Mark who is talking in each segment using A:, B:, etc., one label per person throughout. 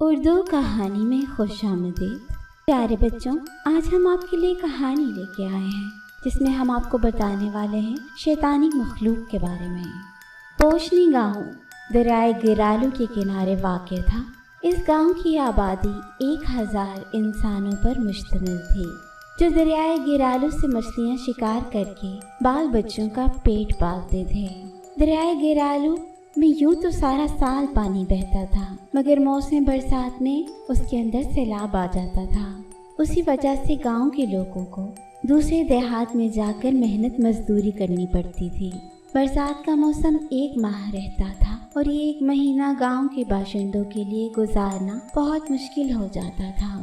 A: اردو کہانی میں خوش آمدید۔ پیارے بچوں، آج ہم آپ کے لیے کہانی لے کے آئے ہیں جس میں ہم آپ کو بتانے والے ہیں شیطانی مخلوق کے بارے میں۔ پوشنی گاؤں دریائے گرالو کے کنارے واقع تھا۔ اس گاؤں کی آبادی 1000 انسانوں پر مشتمل تھی جو دریائے گرالو سے مچھلیاں شکار کر کے بال بچوں کا پیٹ پالتے تھے۔ دریائے گرالو میں یوں تو سارا سال پانی بہتا تھا، مگر موسم برسات میں اس کے اندر سیلاب آ جاتا تھا۔ اسی وجہ سے گاؤں کے لوگوں کو دوسرے دیہات میں جا کر محنت مزدوری کرنی پڑتی تھی۔ برسات کا موسم 1 ماہ رہتا تھا اور یہ 1 مہینہ گاؤں کے باشندوں کے لیے گزارنا بہت مشکل ہو جاتا تھا۔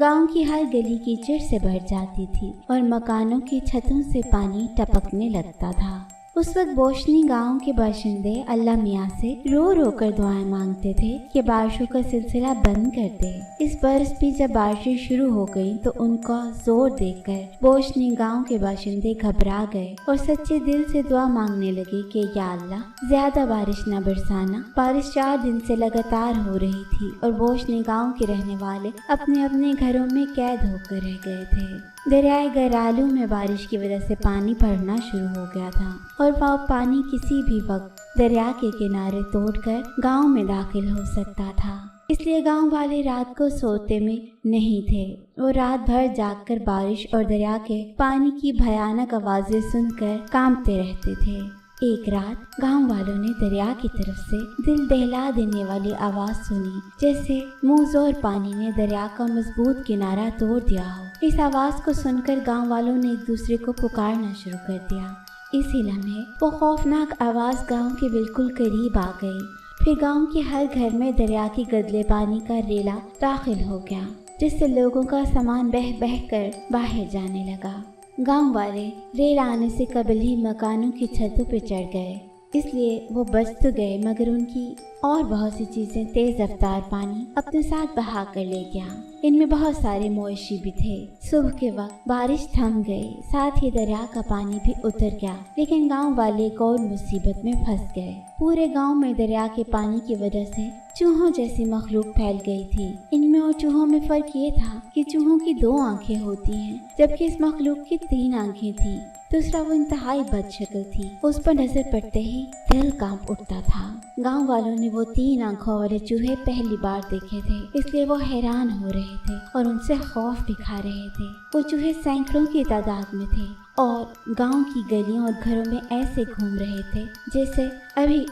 A: گاؤں کی ہر گلی کیچڑ سے بھر جاتی تھی اور مکانوں کی چھتوں سے پانی ٹپکنے لگتا تھا۔ اس وقت بوشنی گاؤں کے باشندے اللہ میاں سے رو رو کر دعائیں مانگتے تھے کہ بارشوں کا سلسلہ بند کر دے۔ اس برس بھی جب بارشیں شروع ہو گئیں تو ان کا زور دیکھ کر بوشنی گاؤں کے باشندے گھبرا گئے اور سچے دل سے دعا مانگنے لگے کہ یا اللہ زیادہ بارش نہ برسانا۔ بارش 4 دن سے لگاتار ہو رہی تھی اور بوشنی گاؤں کے رہنے والے اپنے اپنے گھروں میں قید ہو کر رہ گئے تھے۔ دریائے گرالو میں بارش کی وجہ سے پانی بڑھنا شروع ہو گیا تھا اور وہ پانی کسی بھی وقت دریا کے کنارے توڑ کر گاؤں میں داخل ہو سکتا تھا۔ اس لیے گاؤں والے رات کو سوتے میں نہیں تھے۔ وہ رات بھر جاگ کر بارش اور دریا کے پانی کی بھیانک آوازیں سن کر کانپتے رہتے تھے۔ ایک رات گاؤں والوں نے دریا کی طرف سے دل دہلا دینے والی آواز سنی، جیسے منہ زور پانی نے دریا کا مضبوط کنارہ توڑ دیا ہو۔ اس آواز کو سن کر گاؤں والوں نے ایک دوسرے کو پکارنا شروع کر دیا۔ اسی لمحے وہ خوفناک آواز گاؤں کے بالکل قریب آ گئی۔ پھر گاؤں کے ہر گھر میں دریا کی گدلے پانی کا ریلا داخل ہو گیا، جس سے لوگوں کا سامان بہہ بہہ کر باہر جانے لگا۔ گاؤں والے ریل آنے سے قبل ہی مکانوں کی چھتوں پہ چڑھ گئے، اس لیے وہ بچ تو گئے مگر ان کی اور بہت سی چیزیں تیز رفتار پانی اپنے ساتھ بہا کر لے گیا۔ ان میں بہت سارے مویشی بھی تھے۔ صبح کے وقت بارش تھم گئی، ساتھ ہی دریا کا پانی بھی اتر گیا، لیکن گاؤں والے ایک اور مصیبت میں پھنس گئے۔ پورے گاؤں میں دریا کے پانی کی وجہ سے چوہوں جیسی مخلوق پھیل گئی تھی۔ ان میں اور چوہوں میں فرق یہ تھا کہ چوہوں کی 2 آنکھیں ہوتی ہیں جبکہ اس مخلوق کی 3 آنکھیں تھیں۔ دوسرا، وہ انتہائی بد شکل تھی۔ اس پر نظر پڑتے ہی دل کانپ اٹھتا تھا۔ گاؤں والوں نے وہ 3 آنکھوں والے چوہے پہلی بار دیکھے تھے، اس لیے وہ حیران ہو رہے تھے اور ان سے خوف بھی کھا رہے تھے۔ وہ چوہے سینکڑوں کی تعداد میں تھے اور گاؤں کی گلیوں اور گھروں میں ایسے گھوم رہے تھے جیسے ابھی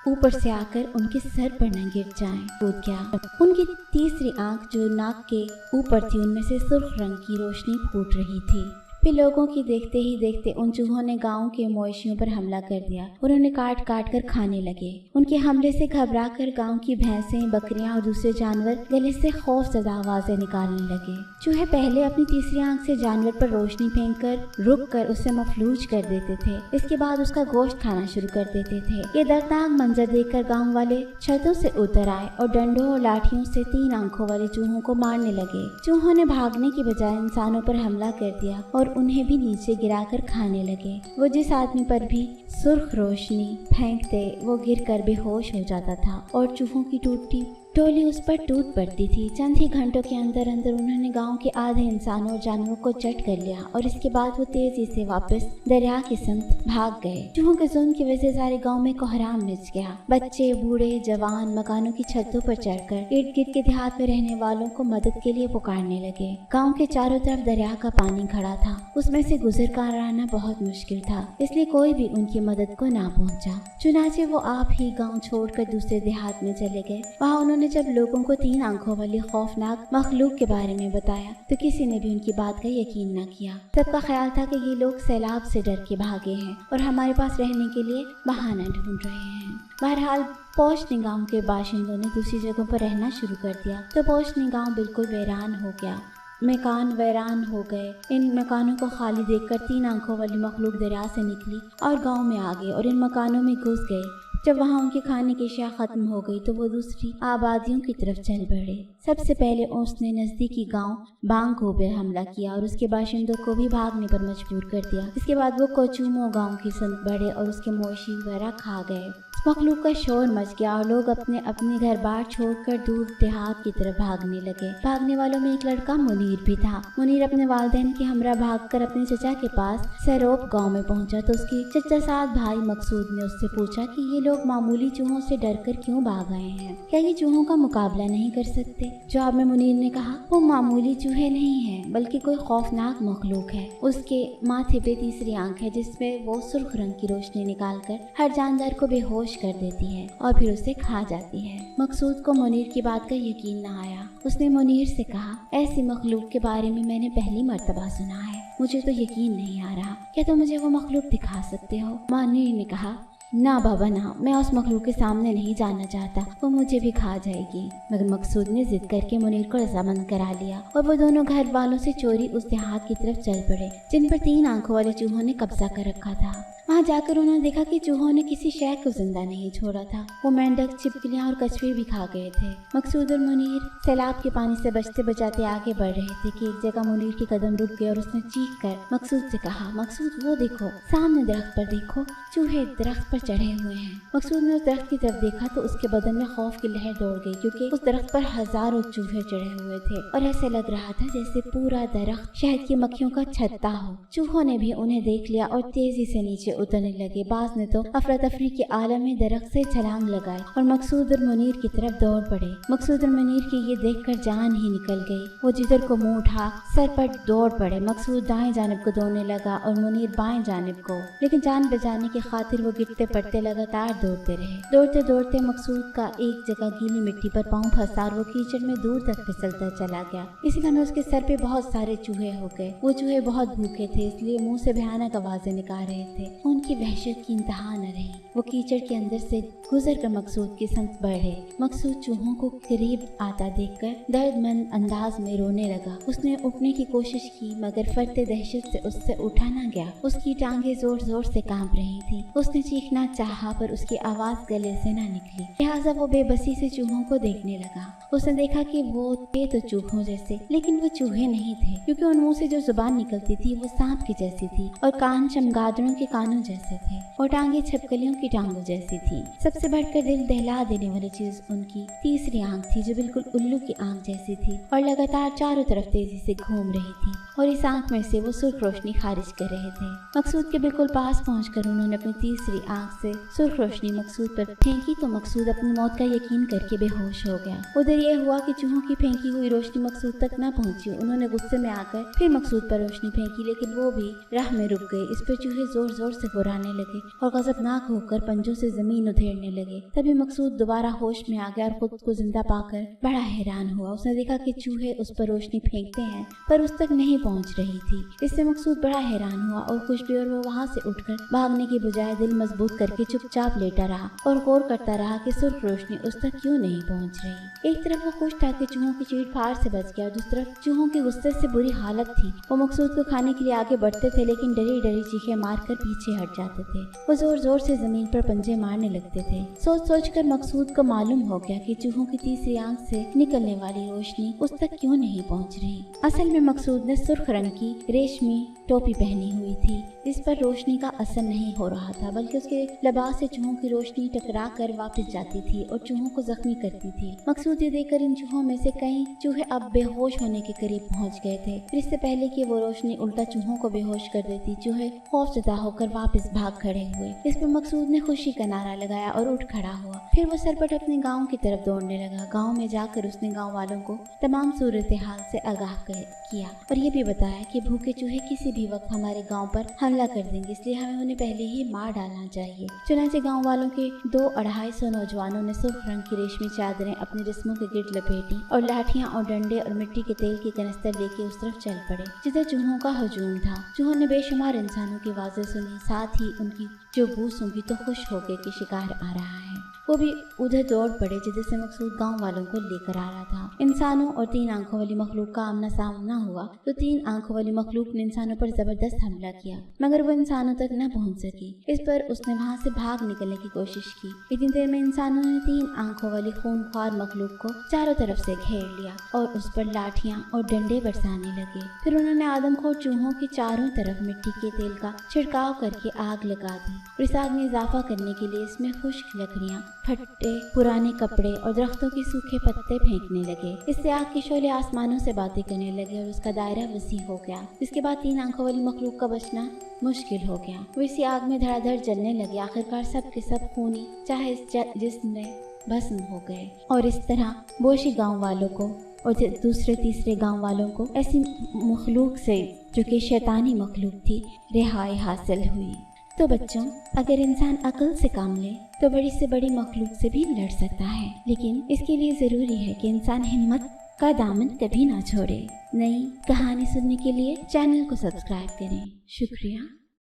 A: اوپر سے آ کر ان کے سر پر نہ گر جائیں۔ ٹوٹ گیا۔ ان کی تیسری آنکھ جو ناک کے اوپر تھی، ان میں سے سرخ رنگ کی روشنی پھوٹ رہی تھی۔ پھر لوگوں کی دیکھتے ہی دیکھتے ان چوہوں نے گاؤں کے مویشیوں پر حملہ کر دیا اور انہیں کاٹ کاٹ کر کھانے لگے۔ ان کے حملے سے گھبرا کر گاؤں کی بھینسیں، بکریاں اور دوسرے جانور گلے سے خوف زدہ آوازیں نکالنے لگے۔ چوہے پہلے اپنی تیسری آنکھ سے جانور پر روشنی پھینک کر رک کر اسے مفلوج کر دیتے تھے، اس کے بعد اس کا گوشت کھانا شروع کر دیتے تھے۔ یہ دردناک منظر دیکھ کر گاؤں والے چھتوں سے اتر آئے اور ڈنڈوں اور لاٹھیوں سے 3 آنکھوں والے چوہوں کو مارنے لگے۔ چوہوں نے بھاگنے کی بجائے انسانوں پر حملہ کر دیا اور انہیں بھی نیچے گرا کر کھانے لگے۔ وہ جس آدمی پر بھی سرخ روشنی پھینکتے وہ گر کر بے ہوش ہو جاتا تھا اور چوہوں کی ٹوٹی ٹولی اس پر ٹوٹ پڑتی تھی۔ چند ہی گھنٹوں کے اندر انہوں نے گاؤں کے آدھے انسانوں اور جانوروں کو چٹ کر لیا اور اس کے بعد وہ تیزی سے واپس دریا کی سمت بھاگ گئے۔ چوہوں کے ظلم کی وجہ سے سارے گاؤں میں کوہرام مچ گیا۔ بچے، بوڑھے، جوان مکانوں کی چھتوں پر چڑھ کر ارد گرد کے دیہات میں رہنے والوں کو مدد کے لیے پکارنے لگے۔ گاؤں کے چاروں طرف دریا کا پانی کھڑا تھا، اس میں سے گزر کر آنا بہت مشکل تھا، اس لیے کوئی بھی ان کی مدد کو نہ پہنچا۔ چنانچہ وہ آپ ہی گاؤں چھوڑ کر دوسرے دیہات میں چلے گئے۔ وہاں انہوں نے جب لوگوں کو 3 آنکھوں والی خوفناک مخلوق کے بارے میں بتایا تو کسی نے بھی ان کی بات کا یقین نہ کیا۔ سب کا خیال تھا کہ یہ لوگ سیلاب سے ڈر کے بھاگے ہیں اور ہمارے پاس رہنے کے لیے بہانہ ڈھونڈ رہے ہیں۔ بہرحال پوشنی گاؤں کے باشندوں نے دوسری جگہوں پر رہنا شروع کر دیا تو پوشنی گاؤں بالکل ویران ہو گیا۔ مکان ویران ہو گئے۔ ان مکانوں کو خالی دیکھ کر 3 آنکھوں والی مخلوق دریا سے نکلی اور گاؤں میں آ گئی اور ان مکانوں میں گھس گئی۔ جب وہاں ان کے کھانے کی اشیاء ختم ہو گئی تو وہ دوسری آبادیوں کی طرف چل بڑھے۔ سب سے پہلے اس نے نزدیکی گاؤں بانگو پہ حملہ کیا اور اس کے باشندوں کو بھی بھاگنے پر مجبور کر دیا۔ اس کے بعد وہ کوچومو گاؤں کی سمت بڑھے اور اس کے مویشی وغیرہ کھا گئے۔ मखलूक का शोर मच गया और लोग अपने अपने घर बार छोड़कर दूर देहात की तरफ भागने लगे। भागने वालों में एक लड़का मुनीर भी था। मुनीर अपने वालिदैन के हमरा भागकर अपने चचा के पास सरोप गांव में पहुंचा तो उसके चचा साथ भाई मकसूद ने उससे पूछा कि ये लोग मामूली चूहों से डरकर क्यों भाग आए हैं, क्या ये चूहों का मुकाबला नहीं कर सकते? जवाब में मुनीर ने कहा, वो मामूली चूहे नहीं हैं बल्कि कोई खौफनाक मखलूक है। उसके माथे पे तीसरी आंख है जिसमें वो सुर्ख रंग की रोशनी निकालकर हर जानदार को बेहोश कर देती है और फिर उसे खा जाती है। मकसूद को मुनीर की बात का यकीन न आया। उसने मुनीर से कहा, ऐसी मखलूक के बारे में मैंने पहली मर्तबा सुना है, मुझे तो यकीन नहीं आ रहा, क्या तुम मुझे वो मखलूक दिखा सकते हो? मुनीर ने कहा, ना बाबा ना, मैं उस मखलूक के सामने नहीं जाना चाहता, वो मुझे भी खा जाएगी। मगर मकसूद ने जिद करके मुनीर को रजामंद करा लिया और वो दोनों घर वालों से चोरी उस देहात की तरफ चल पड़े जिन पर 3 आंखों वाले चूहों ने कब्जा कर रखा था। वहाँ जाकर उन्होंने देखा कि चूहों ने किसी शय को जिंदा नहीं छोड़ा था। वो मेंढक, छिपकलियाँ और कछुए भी खा गए थे। मकसूद और मुनीर सैलाब के पानी से बचते बचाते आगे बढ़ रहे थे कि एक जगह मुनीर के कदम रुक गए और उसने चीख कर मकसूद से कहा, मकसूद वो देखो, सामने दरख्त पर देखो, चूहे दरख्त पर चढ़े हुए हैं। मकसूद ने उस दरख्त की तरफ देखा तो उसके बदन में खौफ की लहर दौड़ गई क्योंकि उस दरख्त पर हजारों चूहे चढ़े हुए थे और ऐसे लग रहा था जैसे पूरा दरख्त शहद की मक्खियों का छत्ता हो। चूहों ने भी उन्हें देख लिया और तेजी से नीचे उतरने लगे। बाज ने तो अफरा तफरी के आलम में दरख्त से छलांग लगाई और मकसूद और मुनीर की तरफ दौड़ पड़े। मकसूद और मुनीर की ये देखकर जान ही निकल गई। वो जिधर को मुंह उठा सर पर दौड़ पड़े। मकसूद दाएं जानिब को दौड़ने लगा और मुनीर बाएं जानिब को, लेकिन जान बचाने की खातिर वो गिरते पड़ते लगातार दौड़ते रहे। दौड़ते दौड़ते मकसूद का एक जगह गीली मिट्टी पर पांव फंसा और वो कीचड़ में दूर तक फिसलता चला गया। इसी समय उसके सर पे बहुत सारे चूहे हो गए। वो चूहे बहुत भूखे थे इसलिए मुंह से भयानक आवाजें निकाल रहे थे। उनकी वहशत की इंतहा न रही। वो कीचड़ के अंदर से गुजर कर मकसूद की संग बढ़े। मकसूद चूहों को करीब आता देखकर दर्दमंद अंदाज में रोने लगा। उसने उठने की कोशिश की मगर फरते दहशत से उससे उठा न गया। उसकी टांगें जोर जोर से कांप रही थी। उसने चीखना चाहा पर उसकी आवाज गले से न निकली। लिहाजा वो बेबसी से चूहों को देखने लगा। उसने देखा कि वो थे तो चूहों जैसे, लेकिन वो चूहे नहीं थे क्योंकि उन मुंह से जो जुबान निकलती थी वो सांप की जैसी थी और कान चमगादड़ों के कानों जैसे थे और टांगे छिपकलियों की टांगों जैसी थी। सबसे बढ़कर दिल दहला देने वाली चीज उनकी तीसरी आंख थी जो बिल्कुल उल्लू की आंख जैसी थी और लगातार चारों तरफ तेजी से घूम रही थी और इस आंख में से वो सुर्ख रोशनी खारिज कर रहे थे। मकसूद के बिल्कुल पास पहुंचकर उन्होंने अपनी तीसरी आंख से सुर्ख रोशनी मकसूद पर फेंकी तो मकसूद अपनी मौत का यकीन करके बेहोश हो गया। उधर ये हुआ कि चूहों की फेंकी हुई रोशनी मकसूद तक न पहुंची। उन्होंने गुस्से में आकर फिर मकसूद पर रोशनी फेंकी लेकिन वो भी राह में रुक गए। इस पर चूहे जोर जोर से गुर्राने लगे और गजबनाक होकर पंजों से जमीन उधेड़ने लगे। तभी मकसूद दोबारा होश में आ गया और खुद को जिंदा पाकर बड़ा हैरान हुआ। उसने देखा कि चूहे उस पर रोशनी फेंकते हैं पर उस तक नहीं पहुंच रही थी। इससे मकसूद बड़ा हैरान हुआ और खुश भी, और वो वहाँ से उठकर भागने की बजाय दिल मजबूत करके चुपचाप लेटा रहा और गौर करता रहा कि सुर्ख रोशनी उस तक क्यों नहीं पहुंच रही। एक तरफ वो खुश था कि चूहों की चीड़ फाड़ से बच गया, दूसरी तरफ चूहों के गुस्से से बुरी हालत थी। वो मकसूद को खाने के लिए आगे बढ़ते थे लेकिन डरी डरी चीखें मारकर पीछे हट जाते थे। वो जोर जोर से जमीन पर पंजे मारने लगते थे। सोच सोच कर मकसूद को मालूम हो गया कि चूहों की तीसरी आंख से निकलने वाली रोशनी उस तक क्यों नहीं पहुंच रही। असल में मकसूद ने सुर्ख रंग की रेशमी टोपी पहनी हुई थी जिस पर रोशनी का असर नहीं हो रहा था बल्कि उसके लिबास से चूहों की रोशनी टकरा कर वापस जाती थी और चूहों को जख्मी करती थी। मकसूद ये देखकर इन चूहों में से कई चूहे अब बेहोश होने के करीब पहुंच गए थे। फिर इससे पहले कि वो रोशनी उल्टा चूहों को बेहोश कर देती, चूहे खौफजदा होकर वापस भाग खड़े हुए। इस पर मकसूद ने खुशी का नारा लगाया और उठ खड़ा हुआ। फिर वो सरपट अपने गाँव की तरफ दौड़ने लगा। गाँव में जाकर उसने गाँव वालों को तमाम सूरत हाल से आगाह किया और ये भी बताया कि भूखे चूहे किसी भी वक्त हमारे गाँव पर हमला कर देंगे, इसलिए हमें उन्हें पहले ही मार डालना चाहिए। चुनांचे गांव वालों के 200-250 नौजवानों ने सुर्ख रंग की रेशमी चादरें अपने जिस्मों के गिर्द लपेटी और लाठियां और डंडे और मिट्टी के तेल की कनस्तर लेके उस तरफ चल पड़े जिधर चूहों का हजूम था। चूहों ने बेशुमार इंसानों की आवाजें सुनी, साथ ही उनकी जो बू सूंघी तो खुश हो गए कि शिकार आ रहा है। वो भी उधर दौड़ पड़े जिधर से मकसूद गांव वालों को लेकर आ रहा था। इंसानों और 3 आंखों वाली मखलूक का आमना सामना हुआ तो 3 आंखों वाली मखलूक ने इंसानों पर जबरदस्त हमला किया, मगर वो इंसानों तक न पहुंच सकी। इस पर उसने वहां से भाग निकलने की कोशिश की। इतनी देर में इंसानों ने 3 आंखों वाली खूनख्वार मखलूक को चारों तरफ से घेर लिया और उस पर लाठियां और डंडे बरसाने लगे। फिर उन्होंने आदमखोर चूहों की चारों तरफ मिट्टी के तेल का छिड़काव करके आग लगा दी और इस आग में इजाफा करने के लिए इसमें खुश्क लकड़ियां, फट्टे, पुराने कपड़े और दरख्तों के सूखे पत्ते फेंकने लगे। इससे आग के शोले आसमानों से बातें करने लगे और उसका दायरा वसी हो गया। इसके बाद 3 आंखों वाली मखलूक का बचना मुश्किल हो गया। वो इसी आग में धड़ाधड़ जलने लगे। आखिरकार सब के सब खूनी चाहे इस जिस्म में भस्म हो गए और इस तरह बोशी गांव वालों को और दूसरे तीसरे गांव वालों को ऐसी मखलूक से जो कि शैतानी मखलूक थी रिहाई हासिल हुई। तो बच्चों, अगर इंसान अक्ल से काम ले तो बड़ी से बड़ी मखलूक से भी लड़ सकता है, लेकिन इसके लिए ज़रूरी है कि इंसान हिम्मत का दामन कभी ना छोड़े। नई कहानी सुनने के लिए चैनल को सब्सक्राइब करें। शुक्रिया।